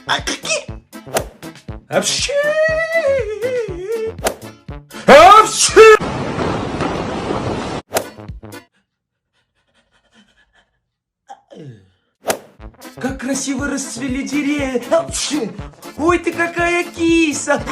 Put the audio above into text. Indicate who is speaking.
Speaker 1: А какие? Как красиво расцвели деревья. Ой, ты какая киса.